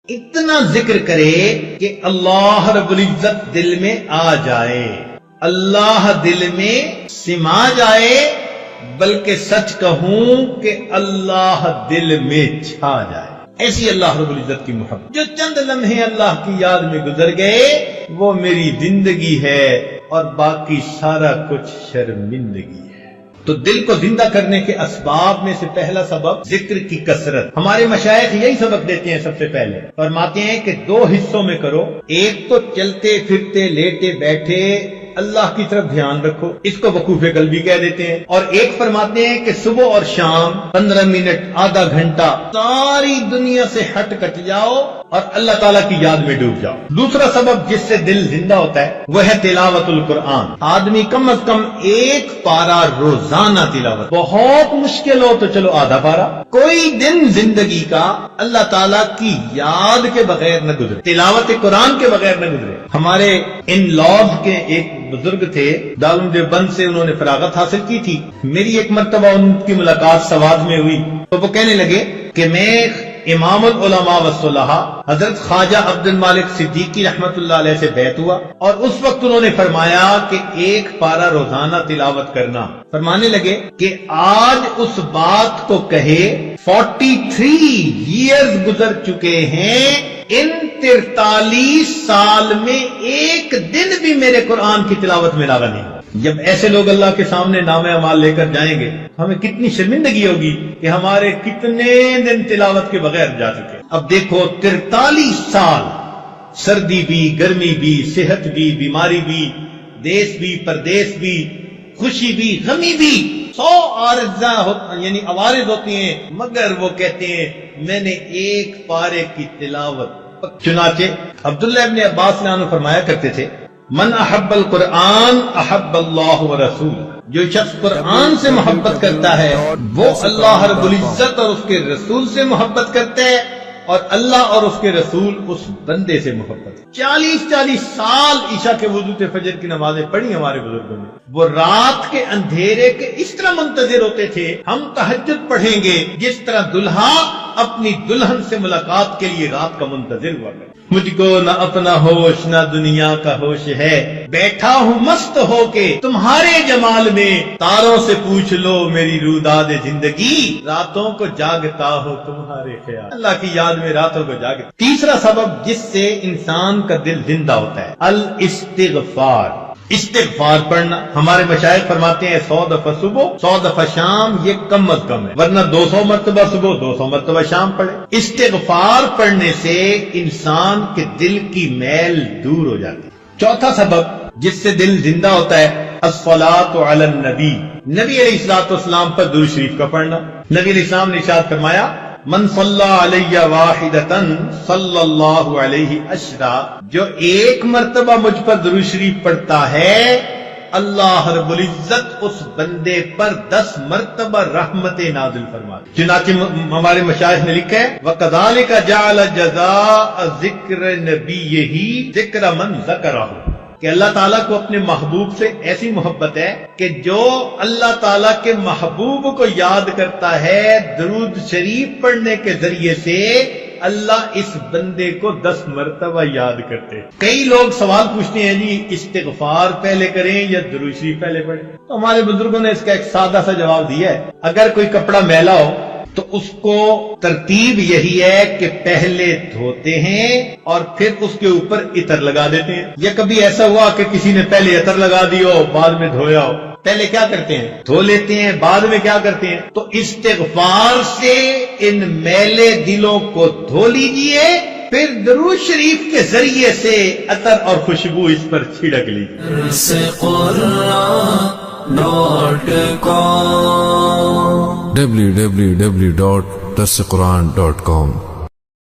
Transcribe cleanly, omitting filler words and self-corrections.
اتنا ذکر کرے کہ اللہ رب العزت دل میں آ جائے، اللہ دل میں سما جائے، بلکہ سچ کہوں کہ اللہ دل میں چھا جائے۔ ایسی اللہ رب العزت کی محبت۔ جو چند لمحے اللہ کی یاد میں گزر گئے وہ میری زندگی ہے اور باقی سارا کچھ شرمندگی ہے۔ تو دل کو زندہ کرنے کے اسباب میں سے پہلا سبب ذکر کی کثرت۔ ہمارے مشائخ یہی سبق دیتے ہیں سب سے پہلے، فرماتے ہیں کہ دو حصوں میں کرو، ایک تو چلتے پھرتے لیٹے بیٹھے اللہ کی طرف دھیان رکھو، اس کو وقوف قلبی کہہ دیتے ہیں، اور ایک فرماتے ہیں کہ صبح اور شام 15 منٹ آدھا گھنٹہ ساری دنیا سے ہٹ کٹ جاؤ اور اللہ تعالیٰ کی یاد میں ڈوب جاؤ۔ دوسرا سبب جس سے دل زندہ ہوتا ہے وہ ہے تلاوت القرآن۔ آدمی کم از کم ایک پارہ روزانہ تلاوت، بہت مشکل ہو تو چلو آدھا پارہ، کوئی دن زندگی کا اللہ تعالیٰ کی یاد کے بغیر نہ گزرے، تلاوت قرآن کے بغیر نہ گزرے۔ ہمارے ان لاز کے ایک بزرگ تھے دارالعلوم دیوبند سے، انہوں نے فراغت حاصل کی تھی۔ میری ایک مرتبہ ان کی ملاقات سوات میں ہوئی تو وہ کہنے لگے کہ میں امام العلماء والصلحاء حضرت خواجہ عبد المالک صدیقی رحمت اللہ علیہ سے بیعت ہوا، اور اس وقت انہوں نے فرمایا کہ ایک پارہ روزانہ تلاوت کرنا۔ فرمانے لگے کہ آج اس بات کو کہے 43 ایئرز گزر چکے ہیں، ان 43 سال میں ایک دن بھی میرے قرآن کی تلاوت میں لگا نہیں۔ جب ایسے لوگ اللہ کے سامنے نام اعمال لے کر جائیں گے ہمیں کتنی شرمندگی ہوگی کہ ہمارے کتنے دن تلاوت کے بغیر جا چکے۔ اب دیکھو 43 سال، سردی بھی، گرمی بھی، صحت بھی، بیماری بھی، دیس بھی، پردیس بھی، خوشی بھی، غمی بھی، 100 یعنی عوارض ہوتی ہیں، مگر وہ کہتے ہیں میں نے ایک پارے کی تلاوت۔ چنانچہ عبداللہ ابن عباس نے فرمایا کرتے تھے من احب القرآن احب اللہ ورسول، جو شخص قرآن سے محبت کرتا ہے وہ اللہ رب العزت اور اس کے رسول سے محبت کرتا ہے، اور اللہ اور اس کے رسول اس بندے سے محبت۔ 40 سال عشاء کے وضو سے فجر کی نمازیں پڑھی ہمارے بزرگوں نے، وہ رات کے اندھیرے کے اس طرح منتظر ہوتے تھے ہم تہجد پڑھیں گے جس طرح دلہا اپنی دلہن سے ملاقات کے لیے رات کا منتظر ہوا کرے۔ مجھ کو نہ اپنا ہوش نہ دنیا کا ہوش ہے، بیٹھا ہوں مست ہو کے تمہارے جمال میں، تاروں سے پوچھ لو میری روداد زندگی، راتوں کو جاگتا ہو تمہارے خیال، اللہ کی یاد میں راتوں کو جاگتا۔ تیسرا سبب جس سے انسان کا دل زندہ ہوتا ہے الاستغفار، استغفار پڑھنا۔ ہمارے مشائخ فرماتے ہیں 100 دفعہ صبح 100 دفعہ شام یہ کم از کم ہے، ورنہ 200 مرتبہ صبح 200 مرتبہ شام پڑھے۔ استغفار پڑھنے سے انسان کے دل کی میل دور ہو جاتی ہے۔ چوتھا سبب جس سے دل زندہ ہوتا ہے الصلاۃ علی النبی، نبی علیہ الصلوۃ والسلام پر درود شریف کا پڑھنا۔ نبی علیہ السلام نے ارشاد فرمایا من صلی علی واحدۃ صلی اللہ علیہ عشرا، جو ایک مرتبہ مجھ پر درود شریف پڑھتا ہے اللہ رب العزت اس بندے پر 10 مرتبہ رحمت نازل فرماتا۔ چنانچہ ہمارے مشائخ نے لکھا ہے وَكَذَلِكَ جَعَلَ جَزَاءَ ذِكْرِ نَبِيِّهِ ذِكْرَ مَنْ ذَكَرَهُ، کہ اللہ تعالیٰ کو اپنے محبوب سے ایسی محبت ہے کہ جو اللہ تعالیٰ کے محبوب کو یاد کرتا ہے درود شریف پڑھنے کے ذریعے سے اللہ اس بندے کو 10 مرتبہ یاد کرتے۔ کئی لوگ سوال پوچھتے ہیں جی استغفار پہلے کریں یا درود شریف پہلے پڑھیں، تو ہمارے بزرگوں نے اس کا ایک سادہ سا جواب دیا ہے، اگر کوئی کپڑا میلا ہو تو اس کو ترتیب یہی ہے کہ پہلے دھوتے ہیں اور پھر اس کے اوپر عطر لگا دیتے ہیں، یا کبھی ایسا ہوا کہ کسی نے پہلے عطر لگا دیا ہو بعد میں دھویا ہو، پہلے کیا کرتے ہیں دھو لیتے ہیں بعد میں کیا کرتے ہیں۔ تو استغفار سے ان میلے دلوں کو دھو لیجئے، پھر درود شریف کے ذریعے سے عطر اور خوشبو اس پر چھڑک لیجئے۔ www.darsequran.com